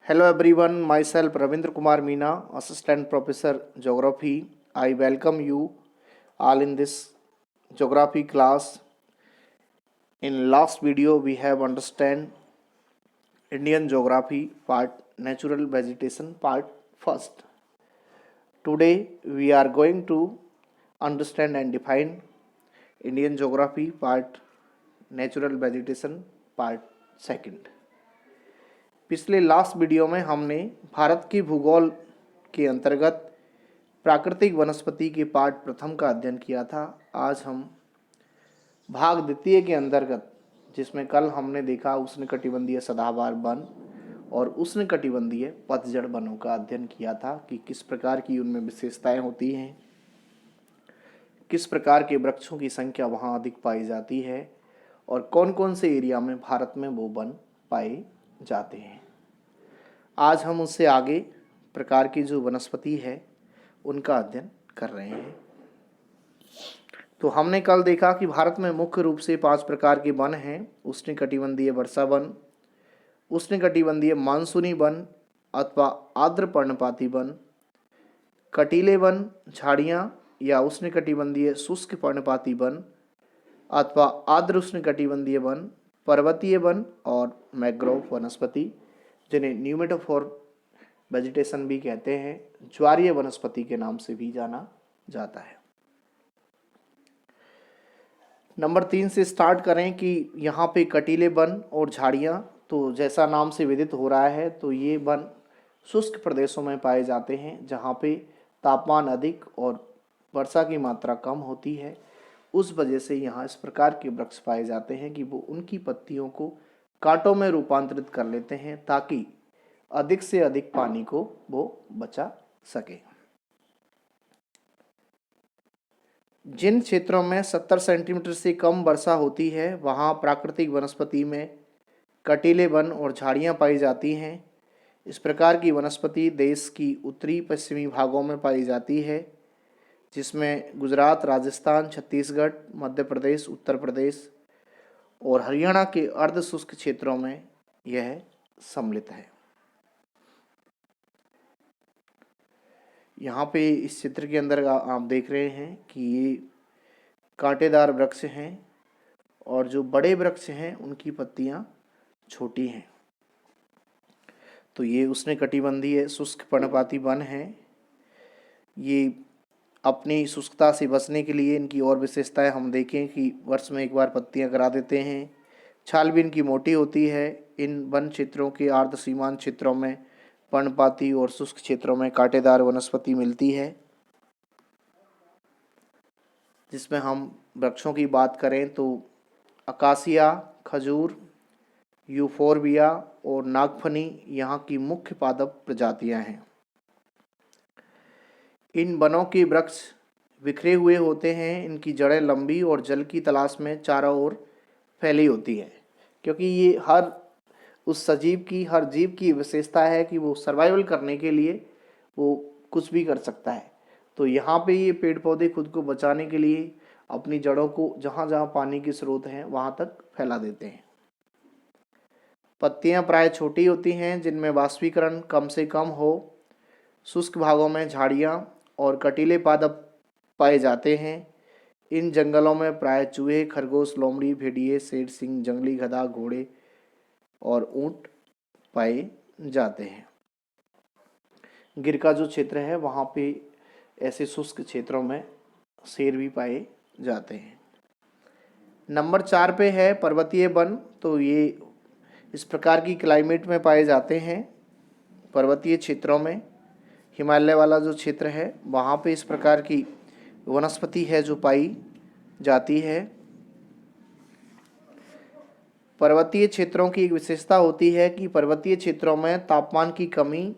Hello everyone, myself Ravindra Kumar Meena, Assistant Professor Geography. I welcome you all in this geography class. In last video we have understand Indian geography part natural vegetation part first. Today we are going to understand and define Indian geography part natural vegetation part second. पिछले last video में हमने भारत के भूगोल के अंतर्गत प्राकृतिक वनस्पति के पार्ट प्रथम का अध्ययन किया था। आज हम भाग द्वितीय के अंतर्गत, जिसमें कल हमने देखा उष्णकटिबंधीय सदाबहार वन और उष्णकटिबंधीय पतझड़ वनों का अध्ययन किया था कि किस प्रकार की उनमें विशेषताएं होती हैं, किस प्रकार के वृक्षों की संख्या वहाँ अधिक पाई जाती है और कौन कौन से एरिया में भारत में वो वन पाए जाते हैं। आज हम उससे आगे प्रकार की जो वनस्पति है उनका अध्ययन कर रहे हैं। तो हमने कल देखा कि भारत में मुख्य रूप से 5 प्रकार के वन हैं। उष्णकटिबंधीय वर्षा वन, उष्णकटिबंधीय मानसूनी वन अथवा आर्द्र पर्णपाती वन, कटीले वन, झाड़ियाँ या उष्णकटिबंधीय शुष्क पर्णपाती वन अथवा आर्द्र उष्णकटिबंधीय वन, पर्वतीय वन और मैंग्रोव वनस्पति, जिन्हें न्यूमेटोफोर वेजिटेशन भी कहते हैं, ज्वारीय वनस्पति के नाम से भी जाना जाता है। नंबर 3 से स्टार्ट करें कि यहाँ पे कटीले वन और झाड़ियाँ, तो जैसा नाम से विदित हो रहा है तो ये वन शुष्क प्रदेशों में पाए जाते हैं जहाँ पे तापमान अधिक और वर्षा की मात्रा कम होती है। उस वजह से यहाँ इस प्रकार के वृक्ष पाए जाते हैं कि वो उनकी पत्तियों को कांटों में रूपांतरित कर लेते हैं ताकि अधिक से अधिक पानी को वो बचा सके। जिन क्षेत्रों में 70 सेंटीमीटर से कम वर्षा होती है वहाँ प्राकृतिक वनस्पति में कटीले वन और झाड़ियाँ पाई जाती हैं। इस प्रकार की वनस्पति देश की उत्तरी पश्चिमी भागों में पाई जाती है, जिसमें गुजरात, राजस्थान, छत्तीसगढ़, मध्य प्रदेश, उत्तर प्रदेश और हरियाणा के अर्ध शुष्क क्षेत्रों में यह सम्मिलित है। यहाँ पे इस चित्र के अंदर आप देख रहे हैं कि ये कांटेदार वृक्ष हैं और जो बड़े वृक्ष हैं उनकी पत्तियाँ छोटी हैं। तो ये उष्णकटिबंधीय शुष्क पर्णपाती वन है। ये अपनी शुष्कता से बचने के लिए इनकी और विशेषताएं हम देखें कि वर्ष में एक बार पत्तियां गिरा देते हैं। छाल भी इनकी मोटी होती है। इन वन क्षेत्रों के आर्द्र सीमांत क्षेत्रों में पर्णपाती और शुष्क क्षेत्रों में कांटेदार वनस्पति मिलती है। जिसमें हम वृक्षों की बात करें तो अकासिया, खजूर, यूफोरबिया और नागफनी यहाँ की मुख्य पादप प्रजातियाँ हैं। इन वनों के वृक्ष बिखरे हुए होते हैं। इनकी जड़ें लंबी और जल की तलाश में चारों ओर फैली होती है, क्योंकि ये हर जीव की विशेषता है कि वो सर्वाइवल करने के लिए वो कुछ भी कर सकता है। तो यहाँ पे ये पेड़ पौधे खुद को बचाने के लिए अपनी जड़ों को जहाँ जहाँ पानी के स्रोत हैं वहाँ तक फैला देते हैं। पत्तियाँ प्राय छोटी होती हैं जिनमें वाष्पीकरण कम से कम हो। शुष्क भागों में झाड़ियाँ और कटीले पादप पाए जाते हैं। इन जंगलों में प्राय चूहे, खरगोश, लोमड़ी, भेड़िए, शेर सिंह, जंगली गधा, घोड़े और ऊंट पाए जाते हैं। गिर का जो क्षेत्र है वहाँ पे ऐसे शुष्क क्षेत्रों में शेर भी पाए जाते हैं। नंबर 4 पे है पर्वतीय वन। तो ये इस प्रकार की क्लाइमेट में पाए जाते हैं। पर्वतीय क्षेत्रों में हिमालय वाला जो क्षेत्र है वहाँ पे इस प्रकार की वनस्पति है जो पाई जाती है। पर्वतीय क्षेत्रों की एक विशेषता होती है कि पर्वतीय क्षेत्रों में तापमान की कमी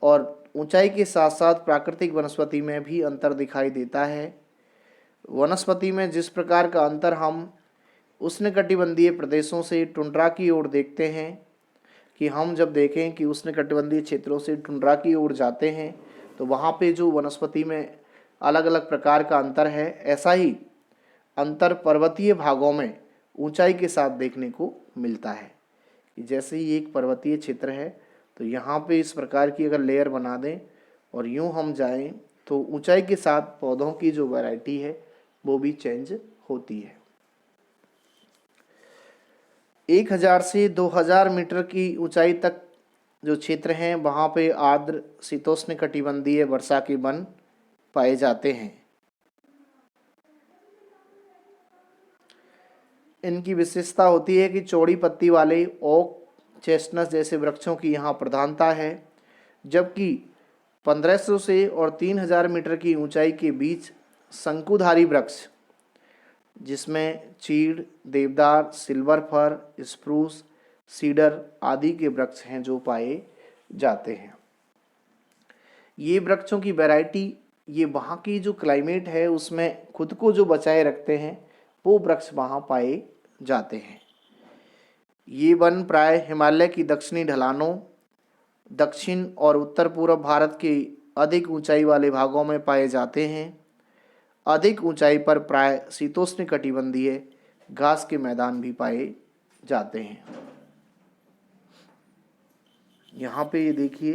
और ऊंचाई के साथ साथ प्राकृतिक वनस्पति में भी अंतर दिखाई देता है। वनस्पति में जिस प्रकार का अंतर हम उष्णकटिबंधीय प्रदेशों से टुंड्रा की ओर देखते हैं कि हम जब देखें कि उष्णकटिबंधीय क्षेत्रों से टुंड्रा की ओर जाते हैं तो वहाँ पे जो वनस्पति में अलग अलग प्रकार का अंतर है, ऐसा ही अंतर पर्वतीय भागों में ऊंचाई के साथ देखने को मिलता है। जैसे ही एक पर्वतीय क्षेत्र है तो यहाँ पे इस प्रकार की अगर लेयर बना दें और यूँ हम जाएं तो ऊंचाई के साथ पौधों की जो वैरायटी है वो भी चेंज होती है। 1000 से 2000 मीटर की ऊंचाई तक जो क्षेत्र हैं वहाँ पे आर्द्र शीतोष्ण कटिबंधीय वर्षा के वन पाए जाते हैं। इनकी विशेषता होती है कि चौड़ी पत्ती वाले ओक, चेस्टनट जैसे वृक्षों की यहाँ प्रधानता है, जबकि 1500 से और 3000 मीटर की ऊंचाई के बीच शंकुधारी वृक्ष जिसमें चीड़, देवदार, सिल्वर फर, स्प्रूस, सीडर आदि के वृक्ष हैं जो पाए जाते हैं। ये वृक्षों की वैरायटी, ये वहाँ की जो क्लाइमेट है उसमें खुद को जो बचाए रखते हैं वो वृक्ष वहाँ पाए जाते हैं। ये वन प्राय हिमालय की दक्षिणी ढलानों, दक्षिण और उत्तर पूर्व भारत के अधिक ऊंचाई वाले भागों में पाए जाते हैं। अधिक ऊंचाई पर प्राय शीतोष्ण कटिबंधीय घास के मैदान भी पाए जाते हैं। यहाँ पे ये देखिए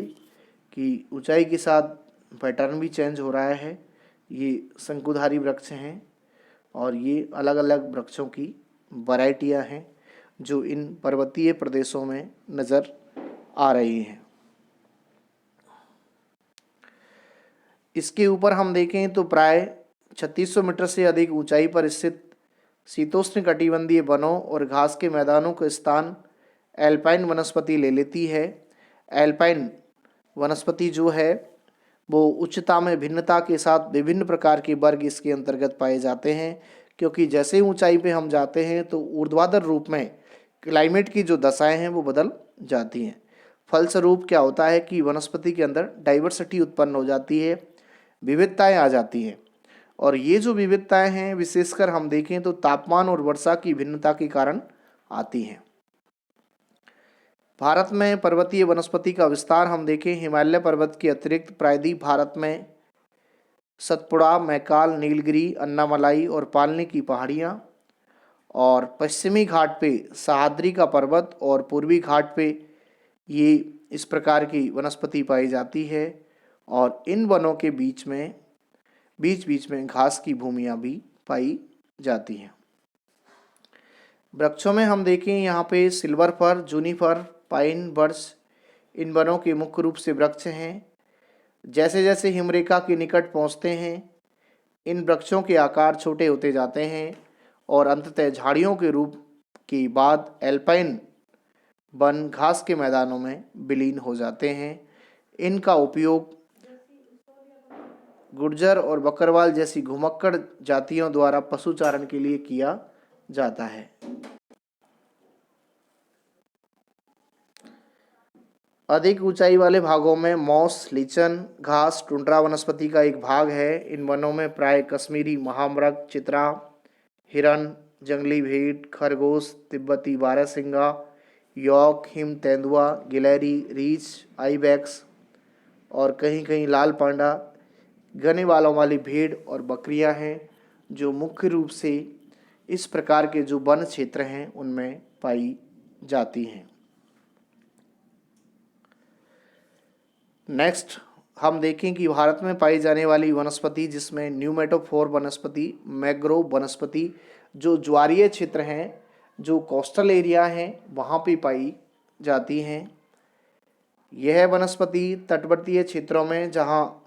कि ऊंचाई के साथ पैटर्न भी चेंज हो रहा है। ये शंकुधारी वृक्ष हैं और ये अलग अलग वृक्षों की वैरायटियाँ हैं जो इन पर्वतीय प्रदेशों में नज़र आ रही हैं। इसके ऊपर हम देखें तो प्राय 3600 मीटर से अधिक ऊंचाई पर स्थित शीतोष्ण कटिबंधीय वनों और घास के मैदानों का स्थान एल्पाइन वनस्पति ले लेती है। एल्पाइन वनस्पति जो है वो उच्चता में भिन्नता के साथ विभिन्न प्रकार के वर्ग इसके अंतर्गत पाए जाते हैं, क्योंकि जैसे ऊंचाई पे हम जाते हैं तो ऊर्ध्वाधर रूप में क्लाइमेट की जो दशाएं हैं वो बदल जाती हैं। फलस्वरूप क्या होता है कि वनस्पति के अंदर डाइवर्सिटी उत्पन्न हो जाती है, विविधताएं आ जाती हैं। और ये जो विविधताएं हैं विशेषकर हम देखें तो तापमान और वर्षा की भिन्नता के कारण आती हैं। भारत में पर्वतीय वनस्पति का विस्तार हम देखें, हिमालय पर्वत के अतिरिक्त प्रायद्वीप भारत में सतपुड़ा, मैकाल, नीलगिरी, अन्नामलाई और पालनी की पहाड़ियाँ, और पश्चिमी घाट पे सह्याद्री का पर्वत और पूर्वी घाट पे ये इस प्रकार की वनस्पति पाई जाती है। और इन वनों के बीच में घास की भूमियाँ भी पाई जाती हैं। वृक्षों में हम देखें यहाँ पे सिल्वर फर, जूनिफर, पाइन, बर्च इन वनों के मुख्य रूप से वृक्ष हैं। जैसे जैसे हिमरेखा के निकट पहुँचते हैं इन वृक्षों के आकार छोटे होते जाते हैं और अंततः झाड़ियों के रूप के बाद एल्पाइन वन घास के मैदानों में विलीन हो जाते हैं। इनका उपयोग गुर्जर और बकरवाल जैसी घुमक्कड़ जातियों द्वारा पशुचारण के लिए किया जाता है। अधिक ऊंचाई वाले भागों में मॉस, लीचन, घास, टुंड्रा वनस्पति का एक भाग है। इन वनों में प्राय कश्मीरी महामृग, चित्रा, हिरन, जंगली भेड़, खरगोश, तिब्बती बारहसिंगा, यॉक, हिम तेंदुआ, गिलहरी, रीछ, आइबैक्स और कहीं कहीं लाल पांडा, घने बालों वाली भेड़ और बकरियां हैं जो मुख्य रूप से इस प्रकार के जो वन क्षेत्र हैं उनमें पाई जाती हैं। नेक्स्ट हम देखें कि भारत में पाई जाने वाली वनस्पति जिसमें न्यूमेटोफोर वनस्पति, मैंग्रोव वनस्पति जो ज्वारीय क्षेत्र हैं, जो कोस्टल एरिया हैं वहाँ पे पाई जाती हैं। यह वनस्पति तटवर्तीय क्षेत्रों में जहाँ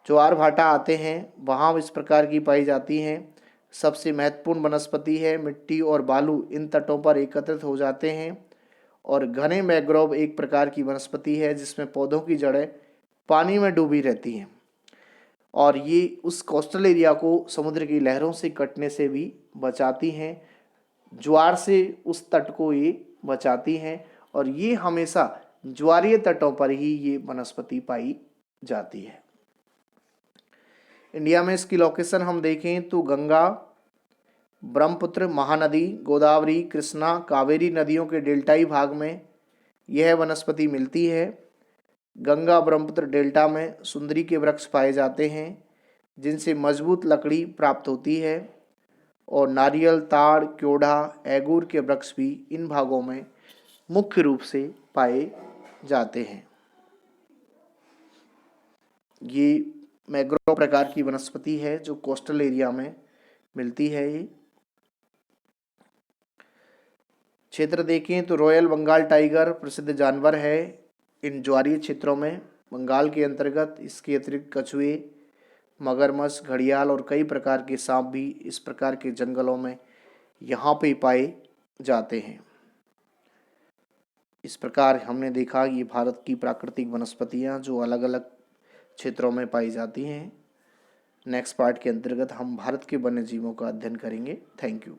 ज्वार भाटा आते हैं वहाँ इस प्रकार की पाई जाती हैं। सबसे महत्वपूर्ण वनस्पति है। मिट्टी और बालू इन तटों पर एकत्रित हो जाते हैं। और घने मैंग्रोव एक प्रकार की वनस्पति है जिसमें पौधों की जड़ें पानी में डूबी रहती हैं और ये उस कोस्टल एरिया को समुद्र की लहरों से कटने से भी बचाती हैं। ज्वार से उस तट को ये बचाती हैं और ये हमेशा ज्वारीय तटों पर ही ये वनस्पति पाई जाती है। इंडिया में इसकी लोकेशन हम देखें तो गंगा, ब्रह्मपुत्र, महानदी, गोदावरी, कृष्णा, कावेरी नदियों के डेल्टाई भाग में यह वनस्पति मिलती है। गंगा ब्रह्मपुत्र डेल्टा में सुंदरी के वृक्ष पाए जाते हैं जिनसे मजबूत लकड़ी प्राप्त होती है और नारियल, ताड़, क्योड़ा, एगूर के वृक्ष भी इन भागों में मुख्य रूप से पाए जाते हैं। ये मैंग्रोव प्रकार की वनस्पति है जो कोस्टल एरिया में मिलती है। ये क्षेत्र देखें तो रॉयल बंगाल टाइगर प्रसिद्ध जानवर है इन ज्वारीय क्षेत्रों में। बंगाल के अंतर्गत इसके अतिरिक्त कछुए, मगरमच्छ, घड़ियाल और कई प्रकार के सांप भी इस प्रकार के जंगलों में यहाँ पे पाए जाते हैं। इस प्रकार हमने देखा ये भारत की प्राकृतिक वनस्पतियाँ जो अलग अलग क्षेत्रों में पाई जाती हैं। नेक्स्ट पार्ट के अंतर्गत हम भारत के वन्य जीवों का अध्ययन करेंगे। Thank you.